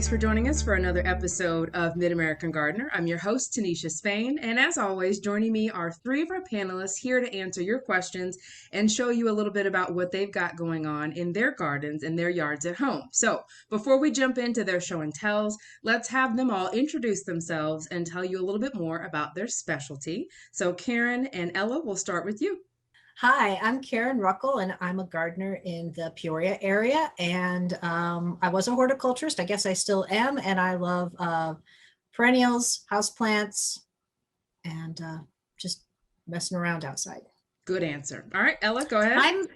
thanks for joining us for another episode of Mid-American Gardener. I'm your host, Tinisha Spain, and as always, joining me are three of our panelists here to answer your questions and show you a little bit about what they've got going on in their gardens and their yards at home. So before we jump into their show and tells, let's have them all introduce themselves and tell you a little bit more about their specialty. So Karen and Ella, we'll start with you. Hi, I'm Karen Ruckle, and I'm a gardener in the Peoria area. And I was a horticulturist. I guess I still am. And I love perennials, houseplants, and just messing around outside. Good answer. All right, Ella, go ahead.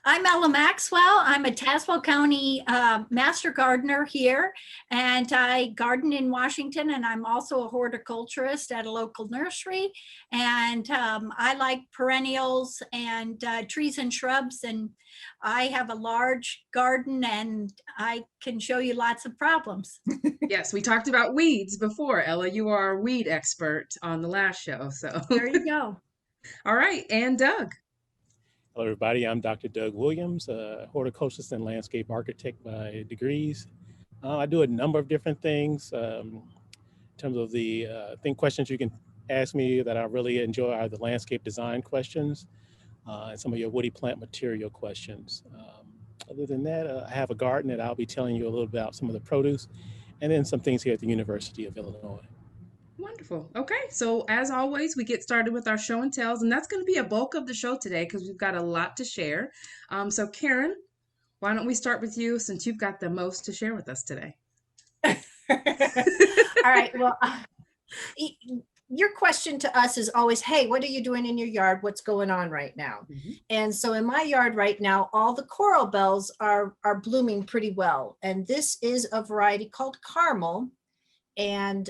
I'm Ella Maxwell. I'm a Tazwell County master gardener here, and I garden in Washington, and I'm also a horticulturist at a local nursery. And I like perennials and trees and shrubs, and I have a large garden, and I can show you lots of problems. Yes, we talked about weeds before. Ella, you are a weed expert on the last show. So there you go. All right, and Doug. Hello, everybody. I'm Dr. Doug Williams, a horticulturist and landscape architect by degrees. I do a number of different things. In terms of the questions you can ask me that I really enjoy are the landscape design questions and some of your woody plant material questions. Other than that, I have a garden that I'll be telling you a little about some of the produce and then some things here at the University of Illinois. Wonderful. Okay, so as always, we get started with our show and tells, and that's going to be a bulk of the show today because we've got a lot to share. So Karen, why don't we start with you since you've got the most to share with us today? All right. Well, your question to us is always, hey, what are you doing in your yard? What's going on right now? Mm-hmm. And so in my yard right now, all the coral bells are blooming pretty well. And this is a variety called Caramel. And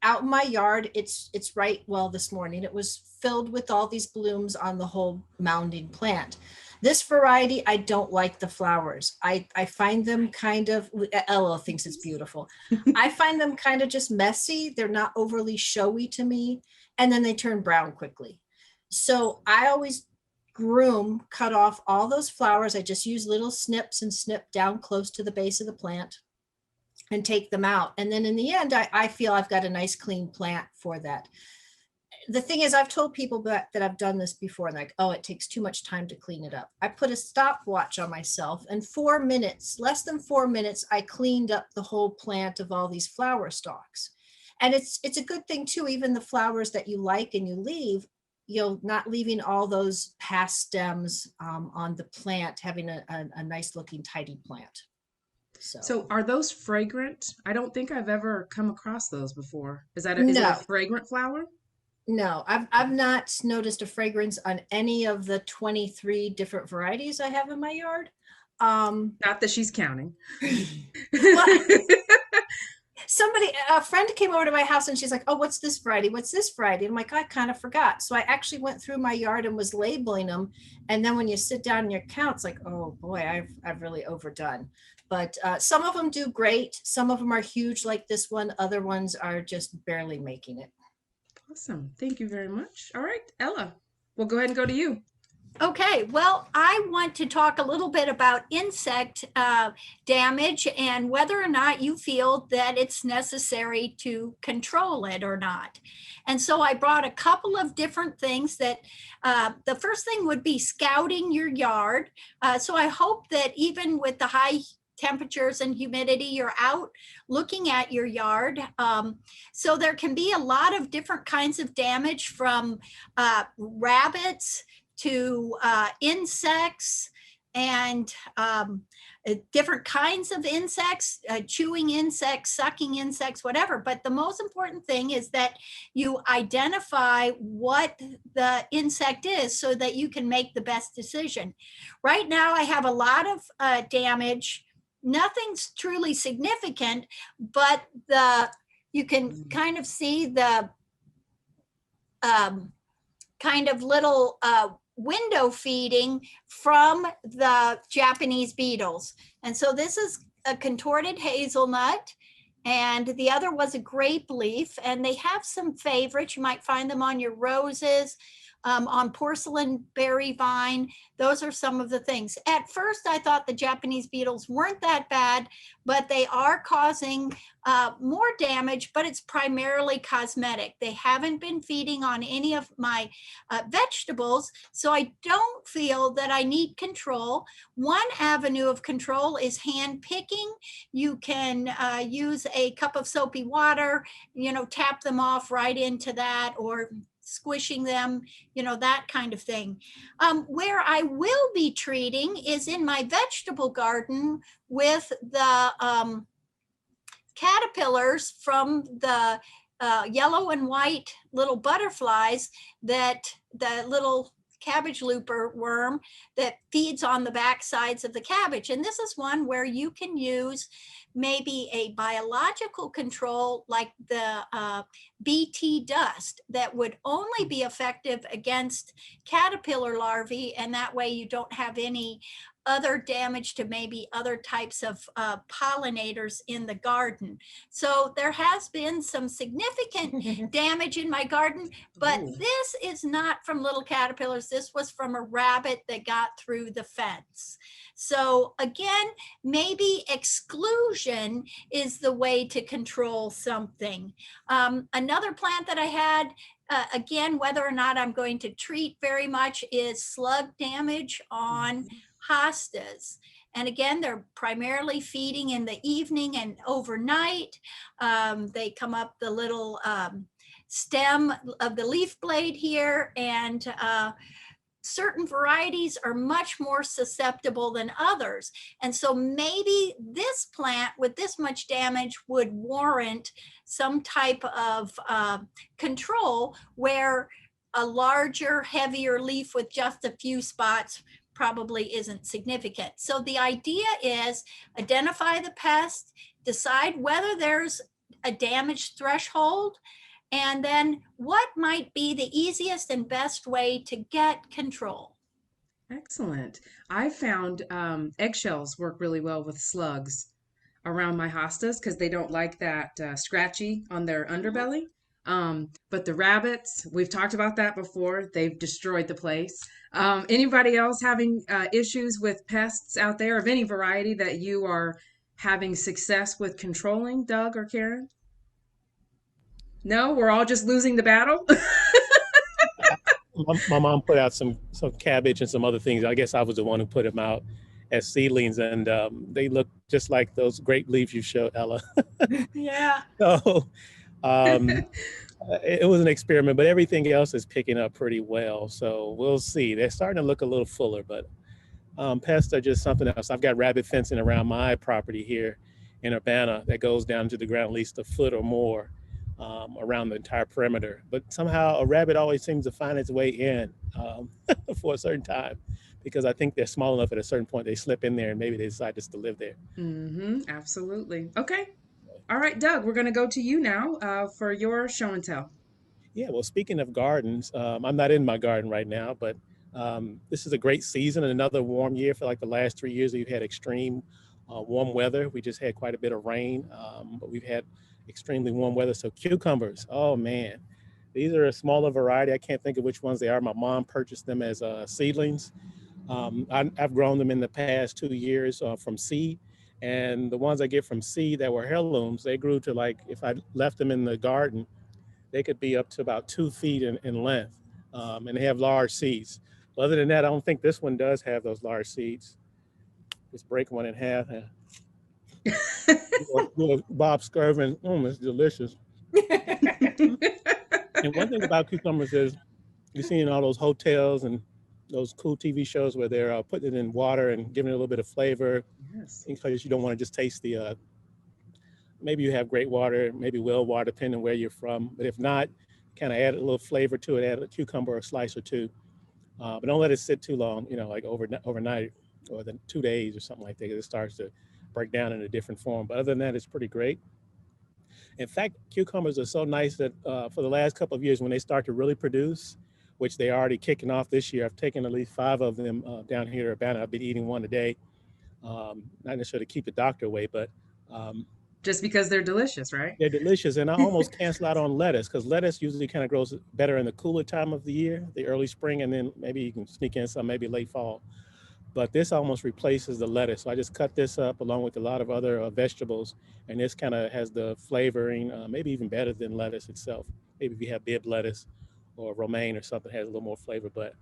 out in my yard, it's right, well, this morning, it was filled with all these blooms on the whole mounding plant. This variety, I don't like the flowers. I find them kind of, Ella thinks it's beautiful. I find them kind of just messy. They're not overly showy to me. And then they turn brown quickly. So I always cut off all those flowers. I just use little snips and snip down close to the base of the plant and take them out. And then in the end, I feel I've got a nice clean plant for that. The thing is, I've told people that I've done this before, and like, oh, it takes too much time to clean it up. I put a stopwatch on myself, and 4 minutes, less than 4 minutes, I cleaned up the whole plant of all these flower stalks. And it's a good thing too, even the flowers that you like and you leave, you're not leaving all those past stems on the plant, having a nice looking tidy plant. So are those fragrant? I don't think I've ever come across those before. Is it a fragrant flower? No, I've not noticed a fragrance on any of the 23 different varieties I have in my yard. Not that she's counting. Well, a friend came over to my house and she's like, oh, what's this variety? What's this variety? And I'm like, I kind of forgot. So I actually went through my yard and was labeling them. And then when you sit down and you count, it's like, oh boy, I've really overdone. But some of them do great. Some of them are huge like this one. Other ones are just barely making it. Awesome. Thank you very much. All right, Ella, we'll go ahead and go to you. Okay, well, I want to talk a little bit about insect damage and whether or not you feel that it's necessary to control it or not. And so I brought a couple of different things that the first thing would be scouting your yard. So I hope that even with the high temperatures and humidity, you're out looking at your yard. So there can be a lot of different kinds of damage from rabbits to insects and different kinds of insects, chewing insects, sucking insects, whatever. But the most important thing is that you identify what the insect is so that you can make the best decision. Right now, I have a lot of damage. Nothing's truly significant, but you can kind of see the kind of little window feeding from the Japanese beetles. And so this is a contorted hazelnut, and the other was a grape leaf, and they have some favorites. You might find them on your roses, on porcelain berry vine. Those are some of the things. At first, I thought the Japanese beetles weren't that bad, but they are causing more damage, but it's primarily cosmetic. They haven't been feeding on any of my vegetables, so I don't feel that I need control. One avenue of control is hand picking. You can use a cup of soapy water, tap them off right into that, or squishing them, that kind of thing. Where I will be treating is in my vegetable garden with the caterpillars from the yellow and white little butterflies, that the little cabbage looper worm that feeds on the back sides of the cabbage. And this is one where you can use maybe a biological control like the BT dust that would only be effective against caterpillar larvae, and that way you don't have any other damage to maybe other types of pollinators in the garden. So there has been some significant damage in my garden, but Ooh. this is not from little caterpillars. This was from a rabbit that got through the fence. So again, maybe exclusion is the way to control something. Another plant that I had, again, whether or not I'm going to treat very much, is slug damage on hostas. And again, they're primarily feeding in the evening and overnight. They come up the little stem of the leaf blade here, and certain varieties are much more susceptible than others. And so maybe this plant with this much damage would warrant some type of control, where a larger, heavier leaf with just a few spots probably isn't significant. So the idea is identify the pest, decide whether there's a damage threshold, and then what might be the easiest and best way to get control. Excellent. I found eggshells work really well with slugs around my hostas because they don't like that scratchy on their underbelly. But the rabbits, we've talked about that before. They've destroyed the place. Anybody else having issues with pests out there of any variety that you are having success with controlling, Doug or Karen? No, we're all just losing the battle. My mom put out some cabbage and some other things. I guess I was the one who put them out as seedlings, and they look just like those grape leaves you showed, Ella. Yeah. So it was an experiment, but everything else is picking up pretty well. So we'll see. They're starting to look a little fuller, but pests are just something else. I've got rabbit fencing around my property here in Urbana that goes down to the ground at least a foot or more around the entire perimeter. But somehow a rabbit always seems to find its way in for a certain time, because I think they're small enough at a certain point they slip in there and maybe they decide just to live there. Absolutely. Okay. All right, Doug, we're going to go to you now for your show and tell. Yeah, well, speaking of gardens, I'm not in my garden right now, but this is a great season and another warm year. For like the last 3 years, we've had extreme warm weather. We just had quite a bit of rain, but we've had extremely warm weather. So cucumbers, oh man, these are a smaller variety. I can't think of which ones they are. My mom purchased them as seedlings. I've grown them in the past 2 years from seed. And the ones I get from seed that were heirlooms, they grew to, like, if I left them in the garden, they could be up to about 2 feet in length. And they have large seeds. But other than that, I don't think this one does have those large seeds. Just break one in half. Bob Skirvin, it's delicious. And one thing about cucumbers is you see in all those hotels and those cool TV shows where they're putting it in water and giving it a little bit of flavor. Yes. Because you don't want to just taste the, maybe you have great water, maybe well water, depending on where you're from. But if not, kind of add a little flavor to it, add a cucumber or a slice or two. But don't let it sit too long, like overnight or the 2 days or something like that, because it starts to break down in a different form. But other than that, it's pretty great. In fact, cucumbers are so nice that for the last couple of years, when they start to really produce, which they are already kicking off this year, I've taken at least 5 of them down here in Urbana. I've been eating one a day, not necessarily to keep the doctor away, but Just because they're delicious, right? They're delicious, and I almost cancel out on lettuce because lettuce usually kind of grows better in the cooler time of the year, the early spring, and then maybe you can sneak in some maybe late fall. But this almost replaces the lettuce. So I just cut this up along with a lot of other vegetables, and this kind of has the flavoring, maybe even better than lettuce itself. Maybe if you have Bibb lettuce or romaine or something, has a little more flavor. But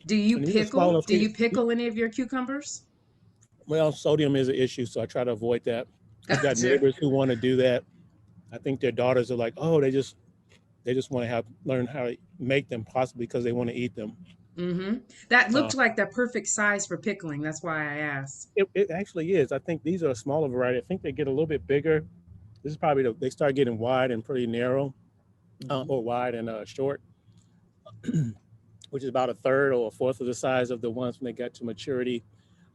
Do you and these are small pickle? enough Do you to, pickle any of your cucumbers? well, sodium is an issue, so I try to avoid that. I've got Gotcha. neighbors who want to do that. I think their daughters are like, oh, they just want to learn how to make them, possibly because they want to eat them. That Uh, looked like the perfect size for pickling. That's why I asked. it actually is. I think these are a smaller variety. I think they get a little bit bigger. This is probably they start getting wide and pretty narrow, or wide and short, which is about a third or a fourth of the size of the ones when they got to maturity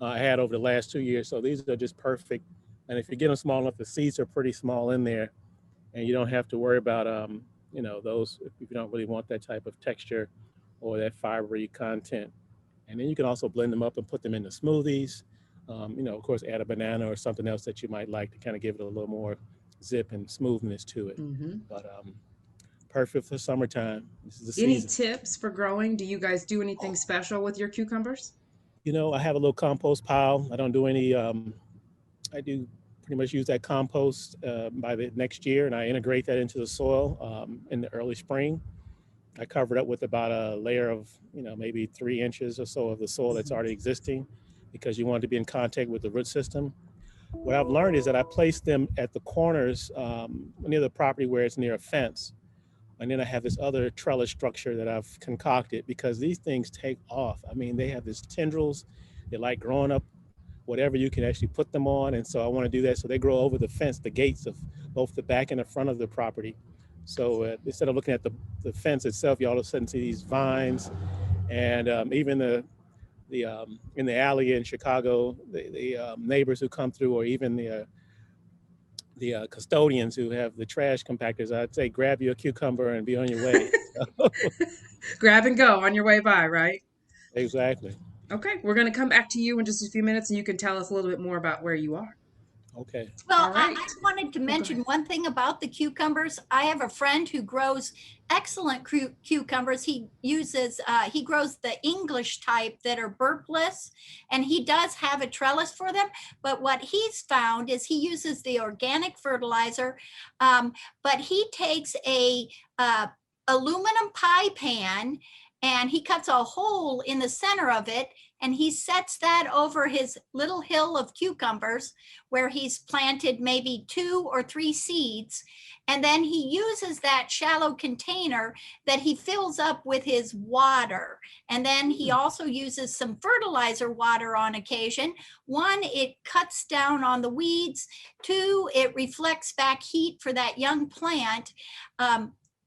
I had over the last 2 years. So these are just perfect. And if you get them small enough, the seeds are pretty small in there, and you don't have to worry about those if you don't really want that type of texture or that fibery content. And then you can also blend them up and put them into smoothies. Of course, add a banana or something else that you might like to kind of give it a little more zip and smoothness to it. But perfect for summertime. This is the Any season. tips for growing? Do you guys do anything special with your cucumbers? I have a little compost pile. I don't do any, I do pretty much use that compost by the next year, and I integrate that into the soil in the early spring. I cover it up with about a layer of, maybe 3 inches or so of the soil that's already existing, because you want it to be in contact with the root system. What I've learned is that I place them at the corners near the property where it's near a fence. And then I have this other trellis structure that I've concocted, because these things take off. I mean, they have these tendrils. They like growing up whatever you can actually put them on. And so I want to do that so they grow over the fence, the gates of both the back and the front of the property. So instead of looking at the fence itself, you all of a sudden see these vines. And even in the alley in Chicago, the neighbors who come through, or even the custodians who have the trash compactors, I'd say grab your cucumber and be on your way. Grab and go on your way by, right? Exactly. Okay, we're going to come back to you in just a few minutes and you can tell us a little bit more about where you are. Okay. Well, All right. I wanted to mention ahead. one thing about the cucumbers. I have a friend who grows excellent cucumbers. He grows the English type that are burpless, and he does have a trellis for them. But what he's found is he uses the organic fertilizer, but he takes a aluminum pie pan and he cuts a hole in the center of it, and he sets that over his little hill of cucumbers where he's planted maybe 2 or 3 seeds. And then he uses that shallow container that he fills up with his water. And then he also uses some fertilizer water on occasion. 1, it cuts down on the weeds. 2, it reflects back heat for that young plant.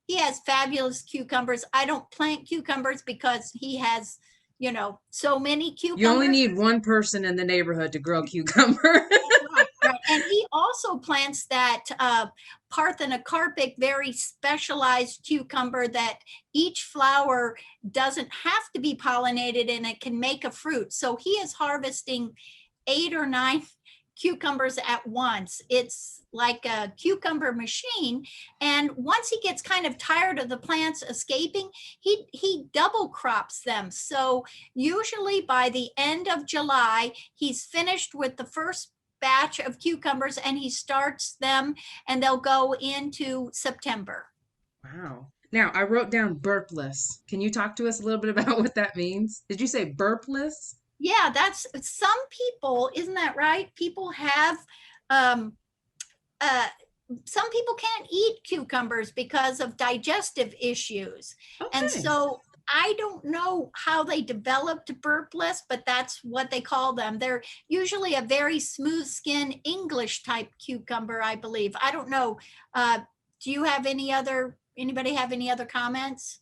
He has fabulous cucumbers. I don't plant cucumbers because he has, so many cucumbers. You only need one person in the neighborhood to grow cucumber. Right. And he also plants that parthenocarpic, very specialized cucumber that each flower doesn't have to be pollinated and it can make a fruit. So he is harvesting 8 or 9 cucumbers at once. It's like a cucumber machine. And once he gets kind of tired of the plants escaping, he double crops them. So usually by the end of July, he's finished with the first batch of cucumbers and he starts them, and they'll go into September. Wow. Now, I wrote down burpless. Can you talk to us a little bit about what that means? Did you say burpless? Yeah, that's some people, isn't that right? People have some people can't eat cucumbers because of digestive issues. Okay. And so I don't know how they developed burpless, but that's what they call them. They're usually a very smooth skin English type cucumber, I believe. I don't know. Do you have anybody have any other comments?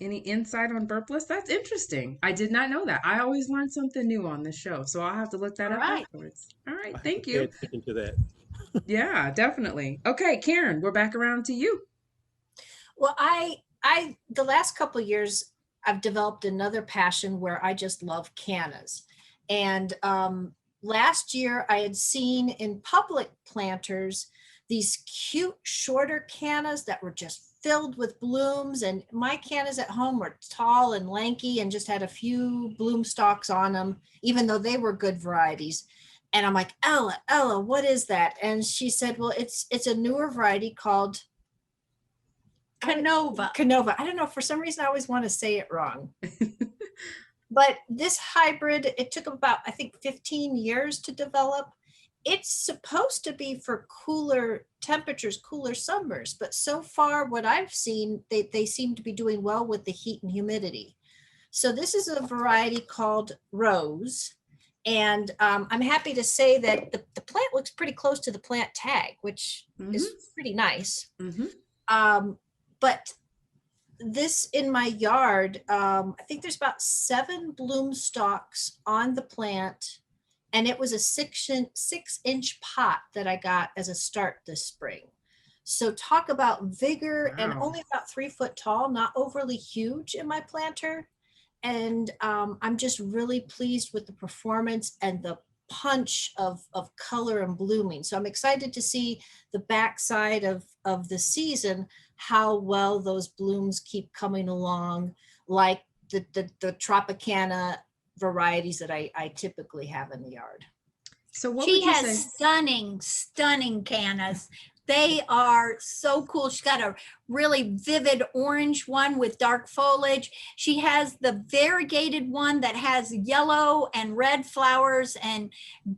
Any insight on burpless? That's interesting. I did not know that. I always learn something new on this show, so I'll have to look that up afterwards. All right, thank you. Pay attention to that. Yeah, definitely. Okay, Karen, we're back around to you. Well, I the last couple of years, I've developed another passion where I just love cannas. And last year I had seen in public planters these cute shorter cannas that were just filled with blooms, and my cannas at home were tall and lanky and just had a few bloom stalks on them, even though they were good varieties. And I'm like, Ella, what is that? And she said, well, it's a newer variety called Canova. I don't know, for some reason I always want to say it wrong. But this hybrid, it took about, I think, 15 years to develop. It's supposed to be for cooler temperatures, cooler summers, but so far what I've seen, they seem to be doing well with the heat and humidity. So this is a variety called Rose. And I'm happy to say that the plant looks pretty close to the plant tag, which is pretty nice. But this in my yard, I think there's about 7 bloom stalks on the plant, and it was a 6-inch pot that I got as a start this spring. So talk about vigor. Wow. And only about 3 foot tall, not overly huge in my planter. And I'm just really pleased with the performance and the punch of color and blooming. So I'm excited to see the backside of the season, how well those blooms keep coming along, like the Tropicana varieties that I typically have in the yard. So what she has stunning cannas. They are so cool. She's got a really vivid orange one with dark foliage. She has the variegated one that has yellow and red flowers and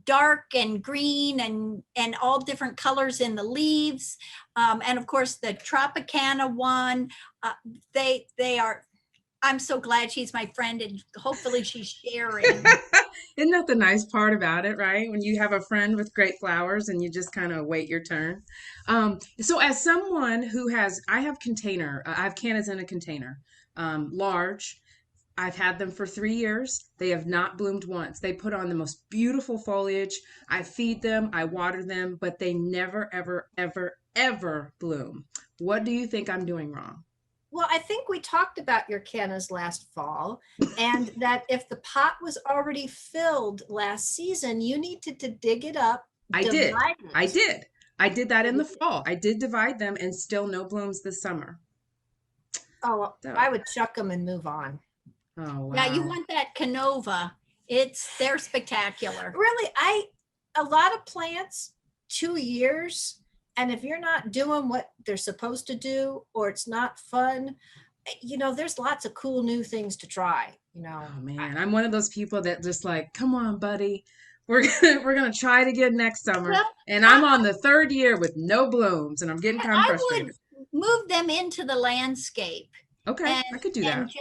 dark and green and all different colors in the leaves. And of course the Tropicana one, they are, I'm so glad she's my friend, and hopefully she's sharing. Isn't that the nice part about it, right? When you have a friend with great flowers and you just kind of wait your turn. So as someone who I have cannas in a container, large. I've had them for 3 years. They have not bloomed once. They put on the most beautiful foliage. I feed them, I water them, but they never, ever, ever, ever bloom. What do you think I'm doing wrong? Well, I think we talked about your cannas last fall, and that if the pot was already filled last season, you needed to dig it up. I did that in the fall. I did divide them, and still no blooms this summer. Oh, so I would chuck them and move on. Oh, wow. Yeah, you want that Canova. They're spectacular. Really, a lot of plants, 2 years. And if you're not doing what they're supposed to do, or it's not fun, there's lots of cool new things to try, Oh man, I'm one of those people that just like, come on, buddy, we're gonna try it again next summer. Well, and I'm on the 3rd year with no blooms, and I'm getting kind of frustrated. I would move them into the landscape. Okay, I could do that. And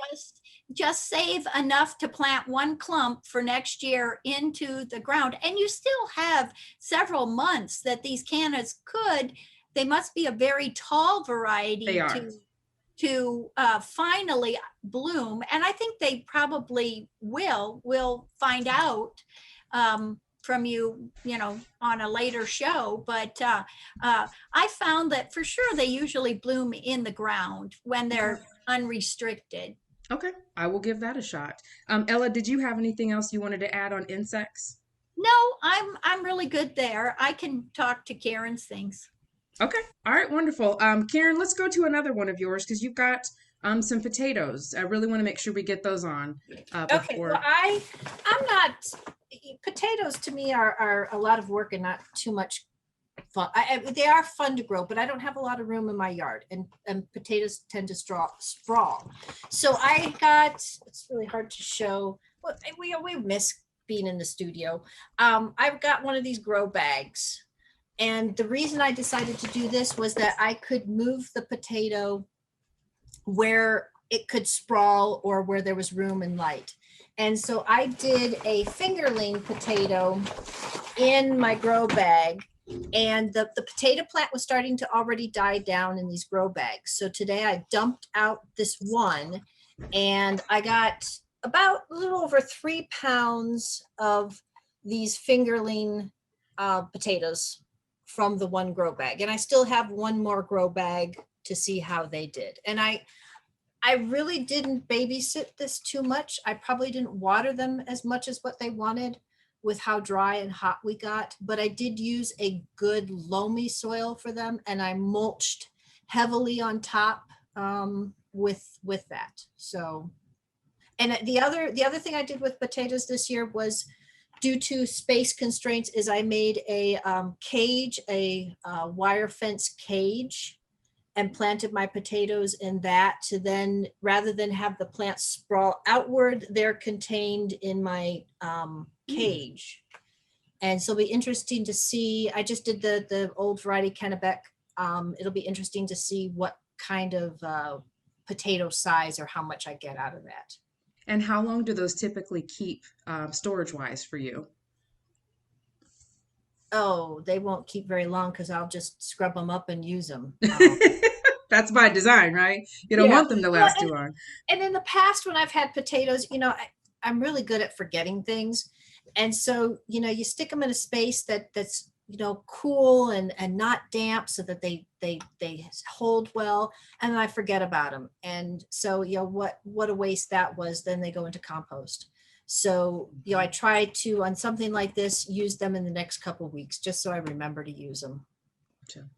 just save enough to plant 1 clump for next year into the ground. And you still have several months that these cannas they must be a very tall variety to finally bloom. And I think they probably we'll find out from you on a later show. But I found that for sure they usually bloom in the ground when they're unrestricted. Okay, I will give that a shot. Ella, did you have anything else you wanted to add on insects? No, I'm really good there. I can talk to Karen's things. Okay, all right, wonderful. Karen, let's go to another one of yours, because you've got some potatoes. I really want to make sure we get those on. Okay, well, I'm not. Potatoes to me are a lot of work and not too much fun. They are fun to grow, but I don't have a lot of room in my yard, and potatoes tend to sprawl. So it's really hard to show. Well, we miss being in the studio. I've got one of these grow bags, and the reason I decided to do this was that I could move the potato where it could sprawl or where there was room and light. And so I did a fingerling potato in my grow bag, and the potato plant was starting to already die down in these grow bags. So today I dumped out this one, and I got about a little over 3 pounds of these fingerling potatoes from the one grow bag. And I still have one more grow bag to see how they did. And I really didn't babysit this too much. I probably didn't water them as much as what they wanted, with how dry and hot we got, but I did use a good loamy soil for them, and I mulched heavily on top with that. So, and the other thing I did with potatoes this year was, due to space constraints, is I made a cage, a wire fence cage, and planted my potatoes in that, to then, rather than have the plants sprawl outward, they're contained in my cage. And so it'll be interesting to see. I just did the old variety Kennebec. It'll be interesting to see what kind of potato size or how much I get out of that. And how long do those typically keep storage-wise for you? Oh, they won't keep very long, because I'll just scrub them up and use them. That's by design, right? You don't Yeah. want them to last too long. And in the past, when I've had potatoes, I'm really good at forgetting things. And so, you stick them in a space that's, cool and not damp, so that they hold well, and then I forget about them. And so, what a waste that was. Then they go into compost. So, I try to, on something like this, use them in the next couple of weeks, just so I remember to use them.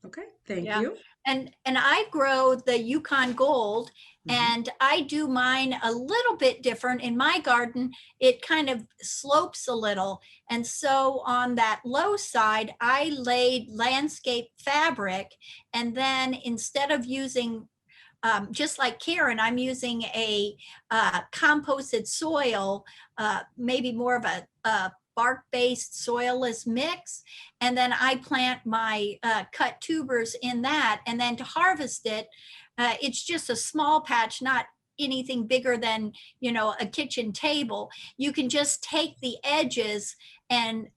Okay, thank Yeah. you. And I grow the Yukon Gold, and I do mine a little bit different. In my garden, it kind of slopes a little. And so on that low side, I laid landscape fabric. And then instead of using, just like Karen, I'm using a composted soil, maybe more of a bark-based soilless mix, and then I plant my cut tubers in that. And then to harvest it, it's just a small patch, not anything bigger than a kitchen table. You can just take the edges and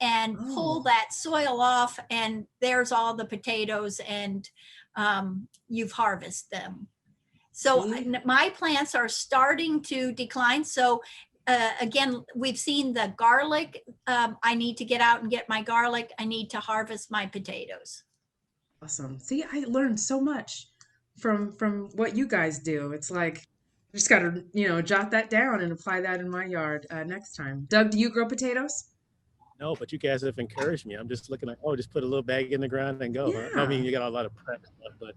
pull that soil off, and there's all the potatoes, and you've harvested them. So my plants are starting to decline. So again, we've seen the garlic. I need to get out and get my garlic. I need to harvest my potatoes. Awesome. See, I learned so much from what you guys do. It's like, I just got to, jot that down and apply that in my yard next time. Doug, do you grow potatoes? No, but you guys have encouraged me. I'm just looking like, just put a little bag in the ground and go. Yeah. I mean, you got a lot of prep stuff, but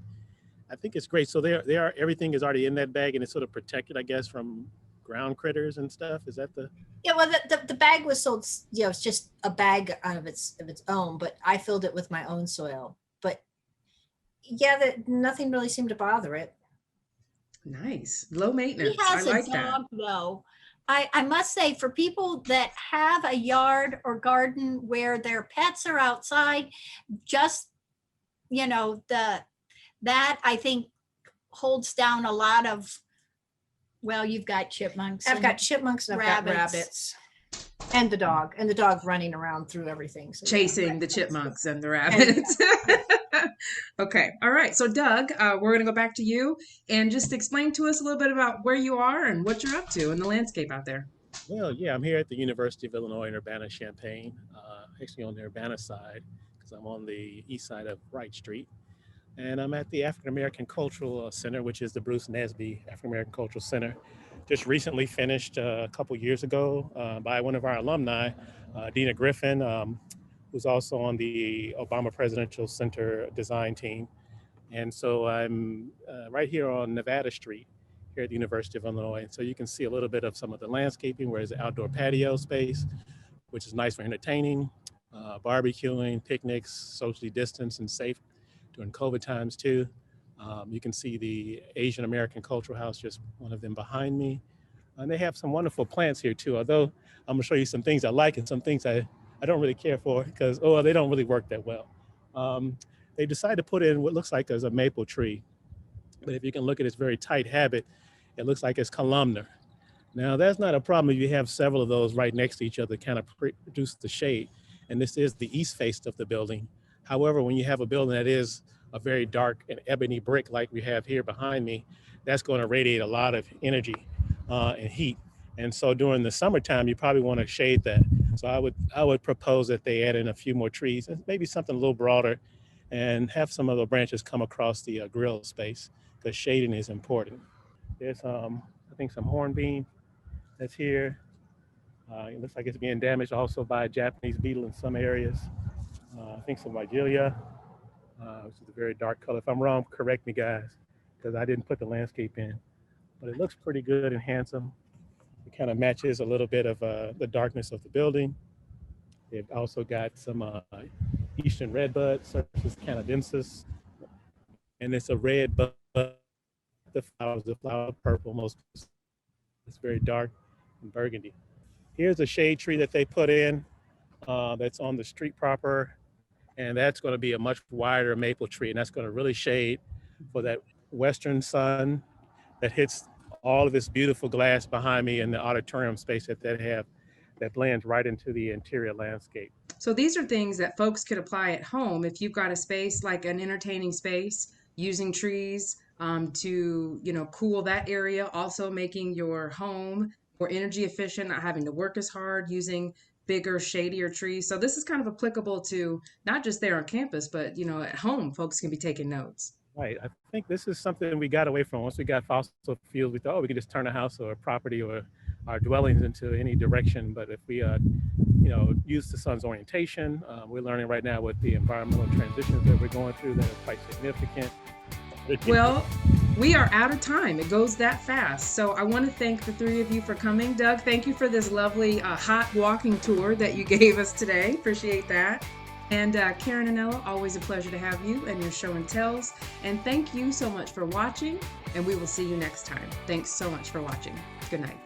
I think it's great. So everything is already in that bag, and it's sort of protected, I guess, from ground critters and stuff. Is that the? Yeah, well, the bag was sold, it's just a bag of its own, but I filled it with my own soil. But yeah, nothing really seemed to bother it. Nice. Low maintenance. He has I like a that. dog, though. I must say, for people that have a yard or garden where their pets are outside, just, that I think holds down a lot of, well, you've got chipmunks. I've got chipmunks and I've got rabbits. And the dog running around through everything. So Chasing the chipmunks and the rabbits. Okay. All right. So Doug, we're going to go back to you and just explain to us a little bit about where you are and what you're up to in the landscape out there. Well, yeah, I'm here at the University of Illinois in Urbana-Champaign, actually on the Urbana side, because I'm on the east side of Wright Street. And I'm at the African American Cultural Center, which is the Bruce Nesby African American Cultural Center. Just recently finished a couple years ago by one of our alumni, Dina Griffin, who's also on the Obama Presidential Center design team. And so I'm right here on Nevada Street here at the University of Illinois. And so you can see a little bit of some of the landscaping, where there's an outdoor patio space, which is nice for entertaining, barbecuing, picnics, socially distanced and safe during COVID times too. You can see the Asian American Cultural House, just one of them behind me. And they have some wonderful plants here too, although I'm gonna show you some things I like and some things I don't really care for, because, they don't really work that well. They decided to put in what looks like as a maple tree, but if you can look at its very tight habit, it looks like it's columnar. Now that's not a problem if you have several of those right next to each other, kind of produce the shade. And this is the east face of the building. However, when you have a building that is a very dark and ebony brick like we have here behind me, that's going to radiate a lot of energy and heat. And so during the summertime, you probably want to shade that. So I would propose that they add in a few more trees and maybe something a little broader, and have some of the branches come across the grill space, because shading is important. There's I think some hornbeam that's here. It looks like it's being damaged also by a Japanese beetle in some areas. I think some Vigilia, which is a very dark color. If I'm wrong, correct me, guys, because I didn't put the landscape in. But it looks pretty good and handsome. It kind of matches a little bit of the darkness of the building. They've also got some Eastern redbud, Cercis canadensis, and it's a red bud. The flower purple, most it's very dark and burgundy. Here's a shade tree that they put in that's on the street proper, and that's going to be a much wider maple tree, and that's going to really shade for that western sun that hits all of this beautiful glass behind me and the auditorium space that they have that blends right into the interior landscape. So these are things that folks could apply at home if you've got a space like an entertaining space, using trees to, you know, cool that area, also making your home more energy efficient, not having to work as hard, using bigger, shadier trees. So this is kind of applicable to not just there on campus, but, you know, at home, folks can be taking notes. Right. I think this is something we got away from. Once we got fossil fuels, we thought, oh, we could just turn a house or a property or our dwellings into any direction. But if we, you know, use the sun's orientation, we're learning right now with the environmental transitions that we're going through that are quite significant. Well, we are out of time. It goes that fast. So I want to thank the three of you for coming. Doug, thank you for this lovely hot walking tour that you gave us today. Appreciate that. And Karen and Ella, always a pleasure to have you and your show and tells. And thank you so much for watching, and we will see you next time. Thanks so much for watching. Good night.